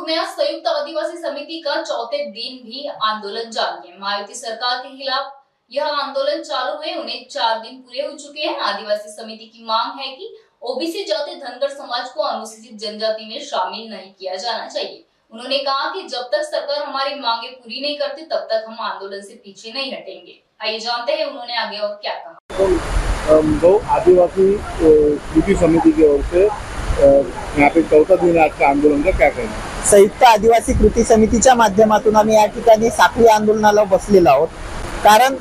में आज संयुक्त आदिवासी समिति का चौथे दिन भी आंदोलन जारी है। महायुति सरकार के खिलाफ यह आंदोलन चालू है। उन्हें 4 दिन पूरे हो चुके हैं। आदिवासी समिति की मांग है कि ओबीसी जाति धनगर समाज को अनुसूचित जनजाति में शामिल नहीं किया जाना चाहिए। उन्होंने कहा कि जब तक सरकार हमारी मांगे पूरी नहीं करती तब तक हम आंदोलन से पीछे नहीं हटेंगे। आइए जानते हैं उन्होंने आगे और क्या कहा। तो आदिवासी कृति समिति की ओर से यहाँ पे चौथा दिन आज का आंदोलन का क्या कहना है? संयुक्त आदिवासी कृती समितीच्या माध्यमातून आम्ही या ठिकाणी साखळी आंदोलनाला बसलेलो आहोत। कारण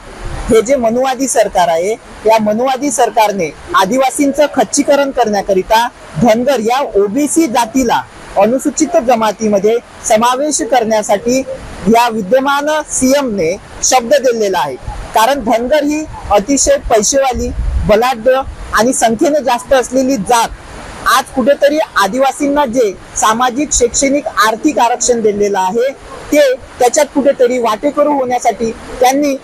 हे जे मनुवादी सरकार आहे, या मनुवादी सरकारने आदिवासींचं खच्चीकरण करण्याकरिता धनगर या ओबीसी जातीला अनुसूचित जमातीमध्ये समावेश करण्यासाठी या विद्यमान सीएम ने शब्द दिलेला आहे। कारण धनगर ही अतिशय पैसेवाली, बलाढ्य आणि संख्येने जास्त असलेली जात आज कुठेतरी आदिवासींना जे सामाजिक, शैक्षणिक, आर्थिक आरक्षण दिलेलं आहे ते त्याच्यात कुठेतरी वाटेकरू होण्यासाठी त्यांनी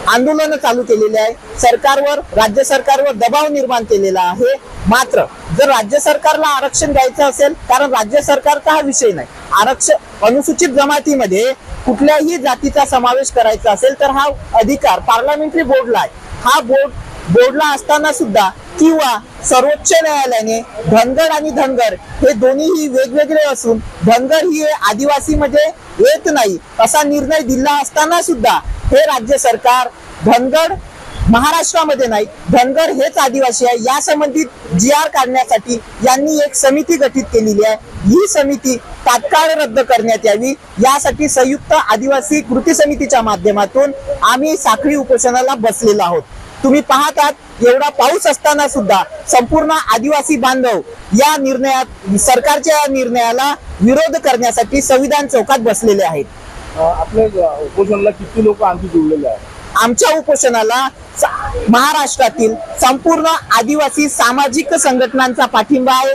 आंदोलन चालू केलेले आहे। सरकारवर, राज्य सरकारवर दबाव निर्माण केलेला आहे। मात्र जर राज्य सरकारला आरक्षण द्यायचं असेल, कारण राज्य सरकारचा हा विषय नाही, आरक्षण अनुसूचित जमातीमध्ये कुठल्याही जातीचा समावेश करायचा असेल तर हा अधिकार पार्लमेंटरी बोर्डला आहे। हा बोर्डला असताना सुद्धा किंवा सर्वोच्च न्यायालयाने धनगर आणि धनगर हे दोन्ही वेगवेगळे असून धनगर ही आदिवासी मध्ये येत नाही असा निर्णय दिला असताना सुद्धा हे राज्य सरकार धनगर महाराष्ट्रामध्ये नाही, धनगर हेच आदिवासी आहे या संबंधित जीआर काढण्यासाठी यांनी एक समिती गठीत केलेली आहे। ही समिती तात्काळ रद्द करण्यात यावी यासाठी संयुक्त आदिवासी कृती समितीच्या माध्यमातून आम्ही साखळी उपोषणाला बसलेलो आहोत। तुम्ही पाहतात एवढा पाऊस असताना सुद्धा संपूर्ण आदिवासी बांधव या निर्णयात, सरकारच्या निर्णयाला विरोध करण्यासाठी संविधान चौकात बसलेले आहेत। आपल्या उपोषणाला किती लोक आणखी जोडलेले आहेत? आमच्या उपोषणाला महाराष्ट्रातील संपूर्ण आदिवासी सामाजिक संघटनांचा पाठिंबा आहे।